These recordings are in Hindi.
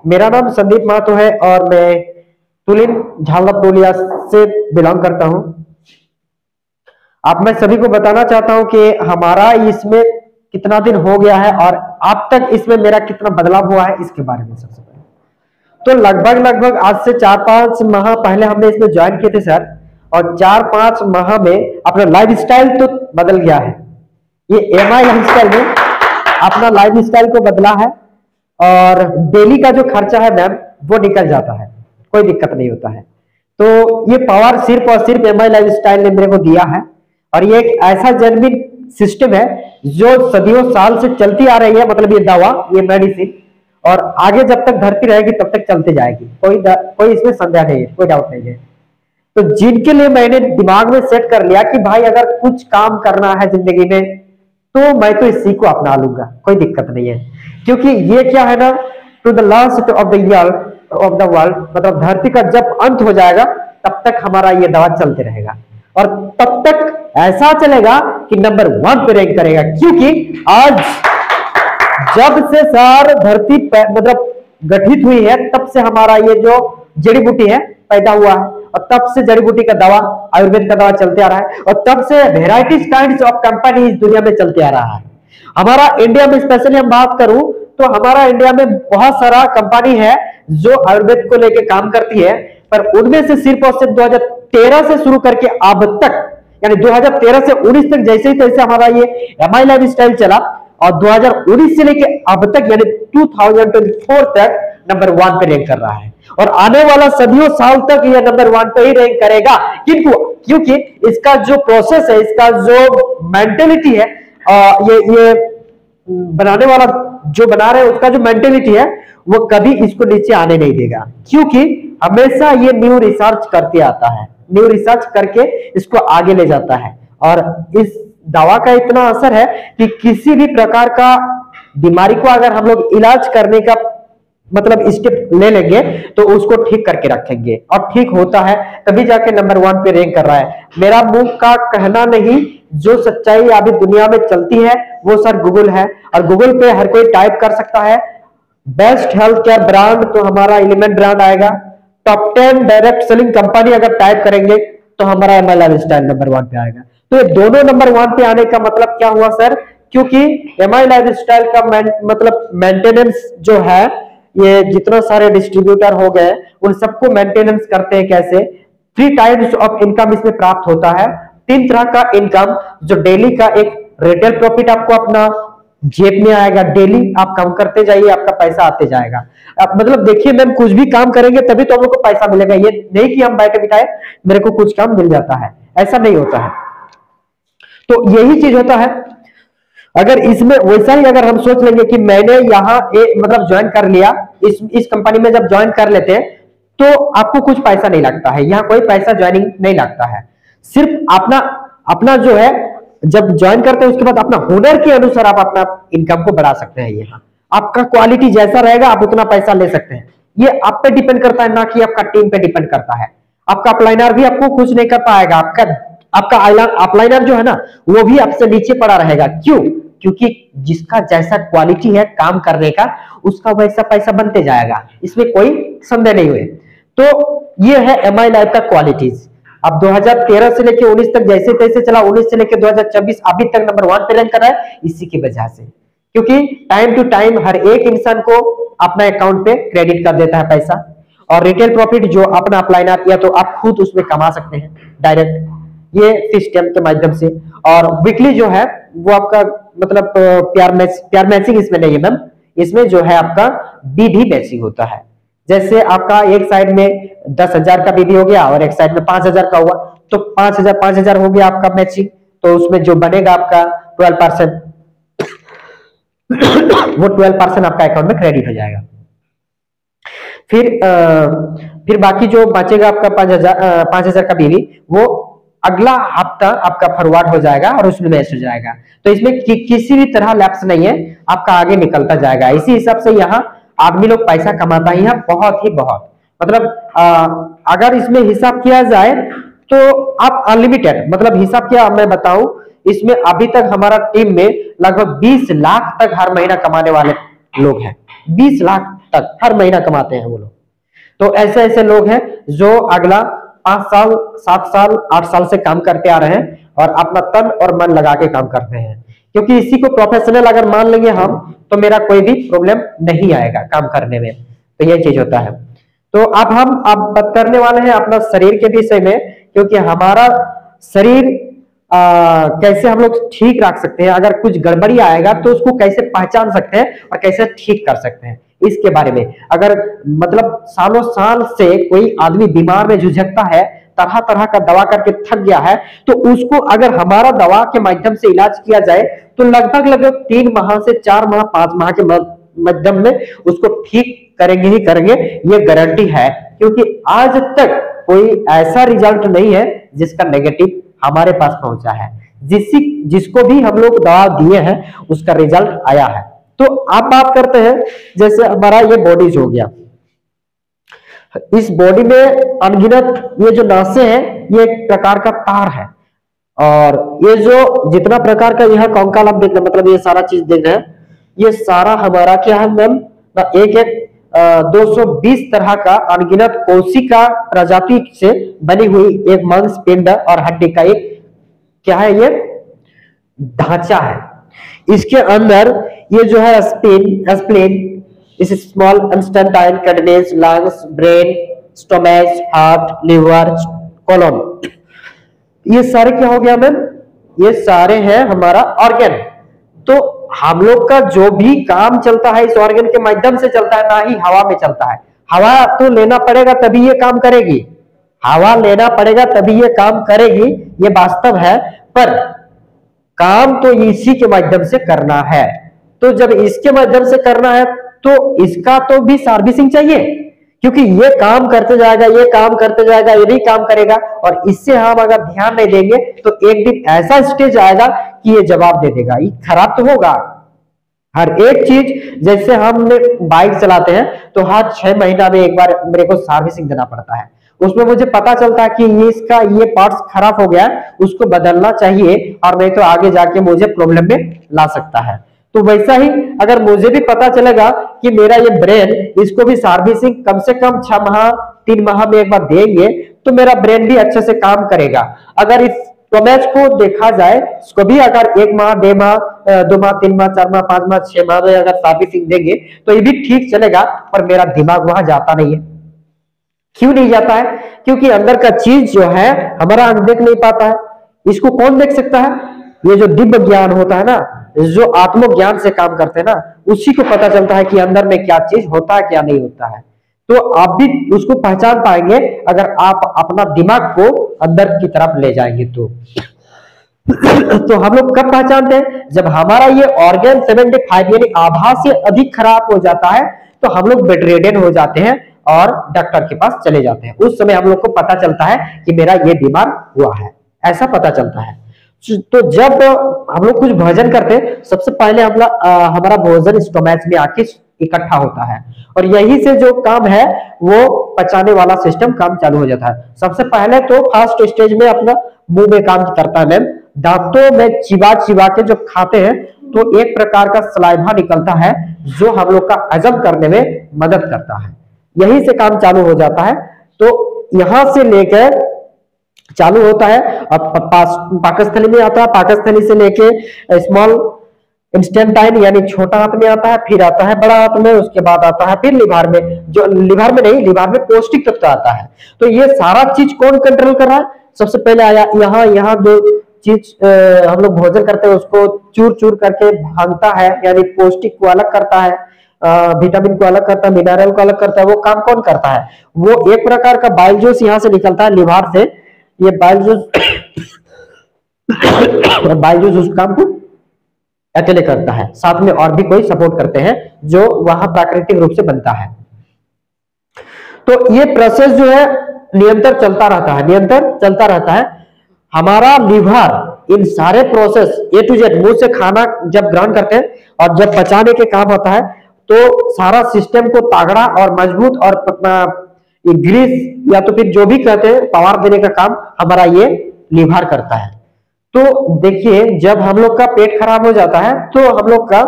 मेरा नाम संदीप महतो है और मैं तुलिन झालदा पुरुलिया से बिलोंग करता हूं। अब मैं सभी को बताना चाहता हूं कि हमारा इसमें कितना दिन हो गया है और अब तक इसमें मेरा कितना बदलाव हुआ है इसके बारे में सबसे पहले तो लगभग आज से 4-5 माह पहले हमने इसमें ज्वाइन किए थे सर, और 4-5 माह में अपना लाइफ स्टाइल तो बदल गया है। ये एमआई लाइफ स्टाइल में अपना लाइफ स्टाइल को बदला है और डेली का जो खर्चा है मैम वो निकल जाता है, कोई दिक्कत नहीं होता है। तो ये पावर सिर्फ और सिर्फ एमआई लाइफ स्टाइल ने मेरे को दिया है और ये एक ऐसा जेन्युइन सिस्टम है जो सदियों साल से चलती आ रही है। मतलब ये दवा, ये मेडिसिन, और आगे जब तक धरती रहेगी तब तक चलते जाएगी, कोई इसमें संदेह नहीं है, कोई डाउट नहीं है। तो जिनके लिए मैंने दिमाग में सेट कर लिया कि भाई अगर कुछ काम करना है जिंदगी में तो मैं तो इसी को अपना लूंगा, कोई दिक्कत नहीं है। क्योंकि ये क्या है ना, to the last of the year of the world, मतलब धरती का जब अंत हो जाएगा तब तक हमारा ये दवा चलते रहेगा और तब तक ऐसा चलेगा कि नंबर 1 पे रैंक करेगा। क्योंकि आज जब से सर धरती मतलब गठित हुई है तब से हमारा ये जो जड़ी बूटी है पैदा हुआ है और तब से जड़ी बूटी का दवा, आयुर्वेद का दवा चलते आ रहा है और तब से वेराइटीज काइंड्स ऑफ कंपनी दुनिया में चलते आ रहा है। हमारा इंडिया में स्पेशली हम बात करूं तो हमारा इंडिया में बहुत सारा कंपनी है जो आयुर्वेद को लेकर काम करती है, पर उनमें से सिर्फ और सिर्फ 2013 से शुरू करके अब तक, यानी 2013 से 19 तक जैसे ही तैसे हमारा ये एमआई लाइफ स्टाइल चला और 2019 से लेके अब तक यानी 2024 तक नंबर 1 पे रैंक कर रहा है और आने वाला सदियों साल तक ये नंबर 1 पे ही रैंक करेगा। क्योंकि इसका जो प्रोसेस है, इसका जो मेंटेलिटी है, ये बनाने वाला जो बना रहे हैं उसका जो मेंटेलिटी है वो कभी इसको नीचे आने नहीं देगा। क्योंकि हमेशा ये न्यू रिसर्च करते आता है, न्यू रिसर्च करके इसको आगे ले जाता है और इस दवा का इतना असर है कि किसी भी प्रकार का बीमारी को अगर हम लोग इलाज करने का मतलब स्टेप ले लेंगे तो उसको ठीक करके रखेंगे और ठीक होता है तभी जाके नंबर 1 पे रैंक कर रहा है। मेरा मुंह का कहना नहीं, जो सच्चाई अभी दुनिया में चलती है वो सर गूगल है और गूगल पे हर कोई टाइप कर सकता है बेस्ट हेल्थ केयर ब्रांड तो हमारा एलिमेंट ब्रांड आएगा। टॉप 10 डायरेक्ट सेलिंग कंपनी अगर टाइप करेंगे तो हमारा एमआई लाइफ स्टाइल नंबर 1 पे आएगा। तो ये दोनों नंबर 1 पे आने का मतलब क्या हुआ सर, क्योंकि एमआई लाइफ स्टाइल का मतलब मेंटेनेंस जो है, ये जितना सारे डिस्ट्रीब्यूटर हो गए उन सबको मेंटेनेंस करते हैं कैसे। 3 टाइप्स ऑफ इनकम इसमें प्राप्त होता है, 3 तरह का इनकम। जो डेली का एक रिटेल प्रॉफिट आपको अपना जेब में आएगा, डेली आप काम करते जाइए आपका पैसा आते जाएगा। अब मतलब देखिए मैम, कुछ भी काम करेंगे तभी तो हम लोग को पैसा मिलेगा, ये नहीं कि हम बैठे बिठाए मेरे को कुछ काम मिल जाता है, ऐसा नहीं होता है। तो यही चीज होता है। अगर इसमें वैसा ही अगर हम सोच लेंगे कि मैंने यहाँ मतलब ज्वाइन कर लिया, इस कंपनी में जब ज्वाइन कर लेते हैं तो आपको कुछ पैसा नहीं लगता है, यहाँ कोई पैसा ज्वाइनिंग नहीं लगता है। सिर्फ अपना जो है जब ज्वाइन करते हैं उसके बाद अपना हुनर के अनुसार आप अपना इनकम को बढ़ा सकते हैं। यहाँ आपका क्वालिटी जैसा रहेगा आप उतना पैसा ले सकते हैं। ये आप पे डिपेंड करता है, ना कि आपका टीम पे डिपेंड करता है। आपका अपलाइनर भी आपको कुछ नहीं कर पाएगा, आपका अपलाइनर जो है ना वो भी आपसे नीचे पड़ा रहेगा। क्यों? क्योंकि जिसका जैसा क्वालिटी है काम करने का उसका वैसा पैसा बनते जाएगा, इसमें कोई संदेह नहीं हुए। तो ये है एमआई लाइफ का क्वालिटीज। अब 2013 से लेके 19 तक जैसे तैसे चला, 19 से लेके 2024 अभी तक नंबर 1 पे रैंक कर रहा है इसी की वजह से। क्योंकि टाइम टू टाइम हर एक इंसान को अपना अकाउंट पे क्रेडिट कर देता है पैसा, और रिटेल प्रॉफिट जो अपना अप्लाइनर या तो आप खुद उसमें कमा सकते हैं डायरेक्ट ये सिस्टम के माध्यम से। और वीकली जो है वो आपका मतलब प्यार मैचिंग इसमें नहीं है मैम, इसमें जो है आपका बीबी मैचिंग होता है। जैसे आपका एक साइड में 10,000 का बीबी हो गया और एक साइड में 5,000 का हुआ तो 5,000 हो गया आपका मैचिंग, तो उसमें जो बनेगा आपका 12% वो 12% आपका अकाउंट में क्रेडिट हो जाएगा। फिर बाकी जो बचेगा आपका 5,000 का बीबी वो अगला हफ्ता आपका फॉरवर्ड हो जाएगा और उसमें मैच हो जाएगा। तो इसमें किसी भी तरह लैप्स नहीं है, आपका आगे निकलता जाएगा। इसी हिसाब से यहाँ आदमी लोग पैसा कमाता है यहाँ बहुत मतलब अगर इसमें हिसाब किया जाए तो आप अनलिमिटेड, मतलब हिसाब क्या मैं बताऊं, इसमें अभी तक हमारा टीम में लगभग 20 लाख तक हर महीना कमाने वाले लोग हैं। 20 लाख तक हर महीना कमाते हैं वो लोग। तो ऐसे ऐसे लोग हैं जो अगला 5 साल 7 साल 8 साल से काम करते आ रहे हैं और अपना तन और मन लगा के काम करते हैं, क्योंकि इसी को प्रोफेशनल अगर मान लेंगे हम तो मेरा कोई भी प्रॉब्लम नहीं आएगा काम करने में। तो ये चीज होता है। तो अब बात करने वाले हैं अपना शरीर के विषय में, क्योंकि हमारा शरीर कैसे हम लोग ठीक रख सकते हैं, अगर कुछ गड़बड़ी आएगा तो उसको कैसे पहचान सकते हैं और कैसे ठीक कर सकते हैं, इसके बारे में। अगर मतलब सालों साल से कोई आदमी बीमार में झुझकता है, तरह तरह का दवा करके थक गया है, तो उसको अगर हमारा दवा के माध्यम से इलाज किया जाए तो लगभग 3 माह से 4 माह 5 माह के माध्यम में उसको ठीक करेंगे ही करेंगे, ये गारंटी है। क्योंकि आज तक कोई ऐसा रिजल्ट नहीं है जिसका नेगेटिव हमारे पास पहुंचा है, जिसको भी हम लोग दवा दिए हैं उसका रिजल्ट आया है। तो आप बात करते हैं, जैसे हमारा ये बॉडी हो गया, इस बॉडी में अनगिनत ये जो नासें हैं ये एक प्रकार का तार है, और ये जो जितना प्रकार का यह कंकाल आप देख रहे हैं, मतलब ये सारा चीज देख रहे हैं, ये सारा हमारा क्या है मैम, एक 220 तरह का अनगिनत कोशिका प्रजाति से बनी हुई एक मांस पिंड और हड्डी का एक क्या है, ये ढांचा है। इसके अंदर ये जो है स्प्लीन, इस small intestine kidneys, lungs, brain, stomach, heart, liver, colon, ये सारे क्या हो गया मैम, ये सारे हैं हमारा ऑर्गन। तो हम लोग का जो भी काम चलता है इस ऑर्गन के माध्यम से चलता है, ना ही हवा में चलता है। हवा तो लेना पड़ेगा तभी ये काम करेगी, हवा लेना पड़ेगा तभी ये काम करेगी, ये वास्तव है, पर काम तो इसी के माध्यम से करना है। तो जब इसके माध्यम से करना है तो इसका तो भी सर्विसिंग चाहिए, क्योंकि ये काम करते जाएगा, ये काम करते जाएगा, ये नहीं काम करेगा, और इससे हम अगर ध्यान नहीं देंगे तो एक दिन ऐसा स्टेज आएगा कि ये जवाब दे देगा, ये खराब तो होगा। हर एक चीज, जैसे हम बाइक चलाते हैं तो हर 6 महीना में एक बार मेरे को सर्विसिंग देना पड़ता है, उसमें मुझे पता चलता है कि इसका ये पार्ट्स खराब हो गया है, उसको बदलना चाहिए, और नहीं तो आगे जाके मुझे प्रॉब्लम में ला सकता है। तो वैसा ही अगर मुझे भी पता चलेगा कि मेरा ये ब्रेन, इसको भी सर्विसिंग कम से कम 6 माह 3 माह में एक बार देंगे तो मेरा ब्रेन भी अच्छे से काम करेगा। अगर इस स्टोमच को देखा जाए, इसको भी अगर 1 माह 1.5 माह 2 माह 3 माह 4 माह 5 माह 6 माह में अगर सर्विसिंग देंगे तो ये भी ठीक चलेगा, पर मेरा दिमाग वहां जाता नहीं है। क्यों नहीं जाता है? क्योंकि अंदर का चीज जो है हमारा अंग देख नहीं पाता है। इसको कौन देख सकता है? ये जो दिव्य ज्ञान होता है ना, जो आत्मज्ञान से काम करते हैं ना, उसी को पता चलता है कि अंदर में क्या चीज होता है क्या नहीं होता है। तो आप भी उसको पहचान पाएंगे अगर आप अपना दिमाग को अंदर की तरफ ले जाएंगे तो तो हम लोग कब पहचानते हैं? जब हमारा ये ऑर्गन 75 यानी आधा से अधिक खराब हो जाता है तो हम लोग बेडरिडन हो जाते हैं और डॉक्टर के पास चले जाते हैं। उस समय हम लोग को पता चलता है कि मेरा ये बीमार हुआ है, ऐसा पता चलता है। तो जब हम लोग कुछ भोजन करते हैं, सबसे पहले हमारा भोजन स्टोमच में आके इकट्ठा होता है, और यही से जो काम है वो पचाने वाला सिस्टम काम चालू हो जाता है। सबसे पहले तो फर्स्ट स्टेज में अपना मुंह में काम करता है मैम, दांतों में चिबा चिबा के जो खाते हैं तो एक प्रकार का सलाइवा निकलता है जो हम लोग का हजम करने में मदद करता है, यही से काम चालू हो जाता है। तो यहां से लेकर चालू होता है, अब पाकस्थली में आता है, पाकस्थली से लेके स्मॉल इंस्टेंटाइन यानी छोटा हाथ में आता है, फिर आता है बड़ा हाथ में, उसके बाद आता है फिर लिवर में, जो लिवर में नहीं, लिवर में पौष्टिक तत्व आता है। तो ये सारा चीज कौन कंट्रोल कर रहा है? सबसे पहले आया यहाँ जो चीज हम लोग भोजन करते हैं उसको चूर चूर करके भांगता है, यानी पौष्टिक को अलग करता है, विटामिन को अलग करता है, मिनरल को अलग करता है। वो काम कौन करता है? वो एक प्रकार का बाइल जूस यहाँ से निकलता है लिवर से, ये बाइल जूस बाइल जूस उस काम को अकेले करता है, साथ में और भी कोई सपोर्ट करते हैं जो वहां प्राकृतिक रूप से बनता है। तो ये प्रोसेस जो है निरंतर चलता रहता है। हमारा लिवर इन सारे प्रोसेस A to Z, मुंह से खाना जब ग्रहण करते हैं और जब पचाने के काम होता है तो सारा सिस्टम को तगड़ा और मजबूत और ग्रीस या तो फिर जो भी कहते हैं पावर देने का काम हमारा ये लिवर करता है। तो देखिए, जब हम लोग का पेट खराब हो जाता है तो हम लोग का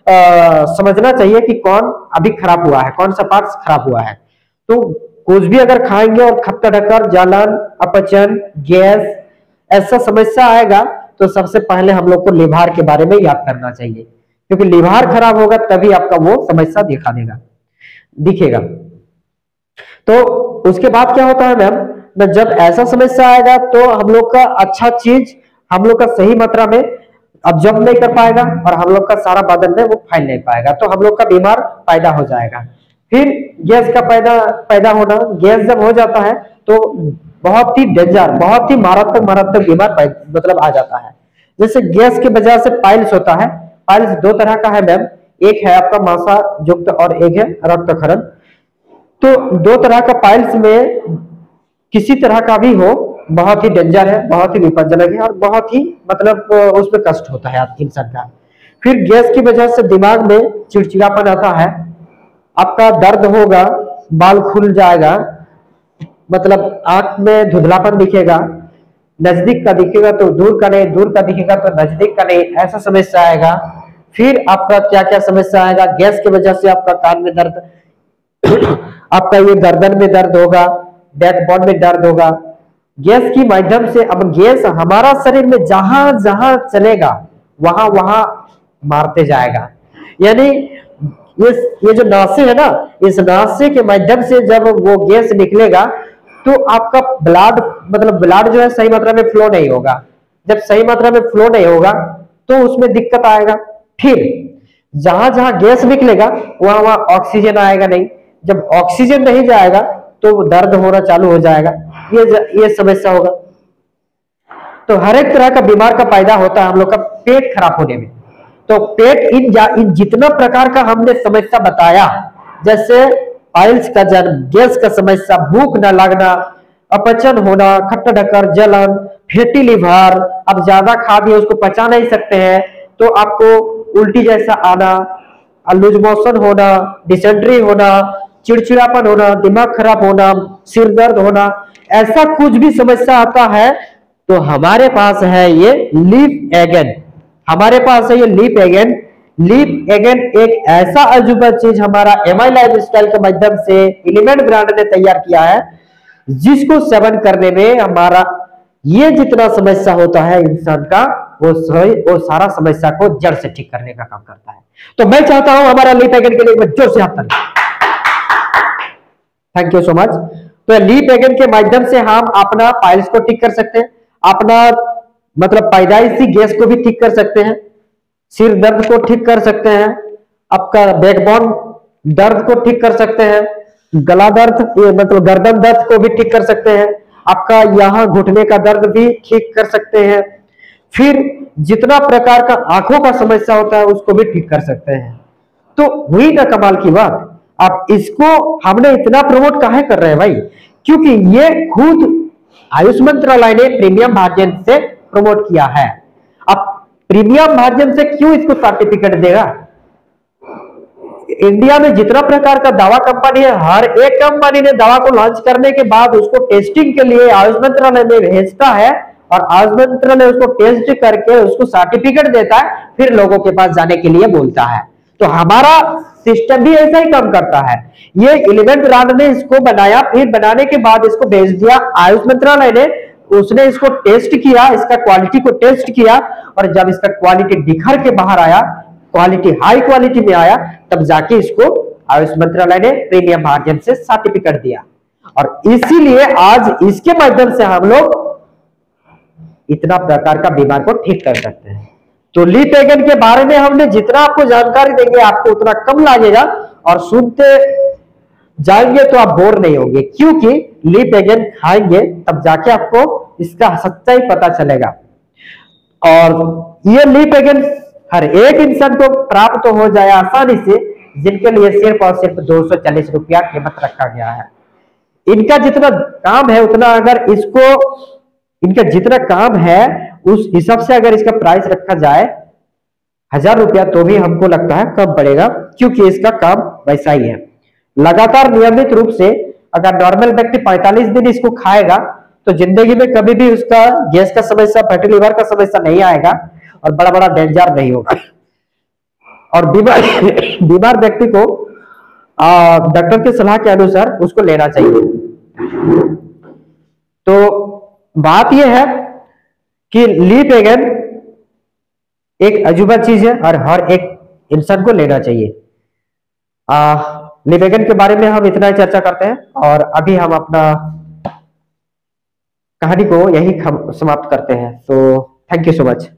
समझना चाहिए कि कौन अभी खराब हुआ है, कौन सा पार्ट खराब हुआ है। तो कुछ भी अगर खाएंगे और खट्टा ढक्कर, जलन, अपचन, गैस ऐसा समस्या आएगा तो सबसे पहले हम लोग को लिभार के बारे में याद करना चाहिए, क्योंकि लिभार खराब होगा तभी आपका वो समस्या दिखेगा। तो उसके बाद क्या होता है मैम, जब ऐसा समस्या आएगा तो हम लोग का अच्छा चीज हम लोग का सही मात्रा में अब्जॉर्ब नहीं कर पाएगा और हम लोग का सारा बदन में वो फैल नहीं पाएगा, तो हम लोग का बीमार पैदा हो जाएगा। फिर गैस का पैदा होना, गैस जब हो जाता है तो बहुत ही डेंजर, बहुत ही मारात्मक बीमार मतलब आ जाता है। जैसे गैस की वजह से पाइल्स होता है। पाइल्स दो तरह का है मैम, एक है आपका मासा युक्त और एक है रक्तक्षरण। तो दो तरह का पाइल्स में किसी तरह का भी हो बहुत ही डेंजर है, बहुत ही विपज्जनक है और बहुत ही मतलब उसमें कष्ट होता है इंसान का। फिर गैस की वजह से दिमाग में चिड़चिड़ापन आता है, आपका दर्द होगा, बाल खुल जाएगा, मतलब आंख में धुंधलापन दिखेगा, नजदीक का दिखेगा तो दूर का नहीं, दूर का दिखेगा तो नजदीक का नहीं, ऐसा समस्या आएगा। फिर आपका क्या क्या समस्या आएगा, गैस की वजह से आपका कान में दर्द आपका ये गर्दन में दर्द होगा, बैकबोन में दर्द होगा। गैस की माध्यम से अब गैस हमारा शरीर में जहां जहां चलेगा वहां वहां मारते जाएगा। यानी ये जो नासे है ना, इस नासे के माध्यम से जब वो गैस निकलेगा तो आपका ब्लड जो है सही मात्रा में फ्लो नहीं होगा। जब सही मात्रा में फ्लो नहीं होगा तो उसमें दिक्कत आएगा। फिर जहां जहां गैस निकलेगा वहां वहां ऑक्सीजन आएगा नहीं, जब ऑक्सीजन नहीं जाएगा तो दर्द होना चालू हो जाएगा, ये समस्या होगा। तो हर एक तरह का बीमार का पैदा होता है हम लोग का पेट खराब होने में। तो पेट इन जितना प्रकार का हमने समस्या बताया, जैसे पाइल्स का जन्म, गैस का समस्या, भूख न लगना, अपचन होना, खट्टा ढक्कर, जलन, फैटी लिवर, अब ज्यादा खा दिए उसको पचा नहीं सकते हैं तो आपको उल्टी जैसा आना, लूज मोशन होना, डिसेंट्री होना, चिड़चिड़ापन होना, दिमाग खराब होना, सिर दर्द होना, ऐसा कुछ भी समस्या आता है तो हमारे पास है ये लीफ एगेन। हमारे पास है ये लीफ एगेन। लीफ एगेन एक ऐसा अजूबा चीज हमारा एमआई लाइफस्टाइल के माध्यम से एलिमेंट ब्रांड ने तैयार किया है, जिसको सेवन करने में हमारा ये जितना समस्या होता है इंसान का वो सारा समस्या को जड़ से ठीक करने का काम करता है। तो मैं चाहता हूं हमारा लीफ एगेन के लिए जोर से हाथ ताली। Thank you so much. तो लीफ एगेन के माध्यम से हम अपना पाइल्स को ठीक कर सकते हैं, अपना मतलब पैदाइशी गैस को भी ठीक कर सकते हैं, सिर दर्द को ठीक कर सकते हैं, आपका बैकबोन दर्द को ठीक कर सकते हैं, गला दर्द मतलब गर्दन दर्द को भी ठीक कर सकते हैं, आपका यहाँ घुटने का दर्द भी ठीक कर सकते हैं। फिर जितना प्रकार का आंखों का समस्या होता है उसको भी ठीक कर सकते हैं। तो हुई ना कमाल की बात। अब इसको हमने इतना प्रमोट काहे कर रहे हैं भाई, क्योंकि ये खुद आयुष मंत्रालय ने प्रीमियम मार्जिन से प्रमोट किया है। अब प्रीमियम मार्जिन से क्यों इसको सर्टिफिकेट देगा? इंडिया में जितना प्रकार का दवा कंपनी है, हर एक कंपनी ने दवा को लॉन्च करने के बाद उसको टेस्टिंग के लिए आयुष मंत्रालय में भेजता है और आयुष मंत्रालय उसको टेस्ट करके उसको सर्टिफिकेट देता है, फिर लोगों के पास जाने के लिए बोलता है। तो हमारा सिस्टम भी ऐसा ही काम करता है। ये एलिमेंट ब्रांड ने इसको बनाया, फिर बनाने के बाद इसको भेज दिया आयुष मंत्रालय ने, उसने इसको टेस्ट किया, इसका क्वालिटी को टेस्ट किया और जब इसका क्वालिटी निखर के बाहर आया, क्वालिटी हाई क्वालिटी में आया, तब जाके इसको आयुष मंत्रालय ने प्रीमियम मार्जिन से सर्टिफिकेट दिया। और इसीलिए आज इसके माध्यम से हम लोग इतना प्रकार का बीमार को ठीक कर सकते हैं। तो लीफ एगेन के बारे में हमने जितना आपको जानकारी देंगे आपको उतना कम लगेगा और सुनते जाएंगे तो आप बोर नहीं होंगे, क्योंकि लीफ एगेन खाएंगे तब जाके आपको इसका सच्चाई पता चलेगा। और ये लीफ एगेन हर एक इंसान को प्राप्त हो जाए आसानी से, जिनके लिए सिर्फ और सिर्फ 240 रुपया कीमत रखा गया है। इनका जितना काम है उतना अगर इसको इनका जितना काम है उस हिसाब से अगर इसका प्राइस रखा जाए 1000 रुपया तो भी हमको लगता है कम पड़ेगा, क्योंकि इसका काम वैसा ही है। लगातार नियमित रूप से अगर नॉर्मल व्यक्ति 45 दिन इसको खाएगा तो जिंदगी में कभी भी उसका गैस का समस्या, फैटी लिवर का समस्या नहीं आएगा और बड़ा बड़ा डेंजर नहीं होगा। और बीमार बीमार व्यक्ति को डॉक्टर की सलाह के अनुसार उसको लेना चाहिए। तो बात यह है कि लीपेगन एक अजूबा चीज है और हर एक इंसान को लेना चाहिए। लीपेगन के बारे में हम इतना ही चर्चा करते हैं और अभी हम अपना कहानी को यही समाप्त करते हैं। तो थैंक यू सो मच।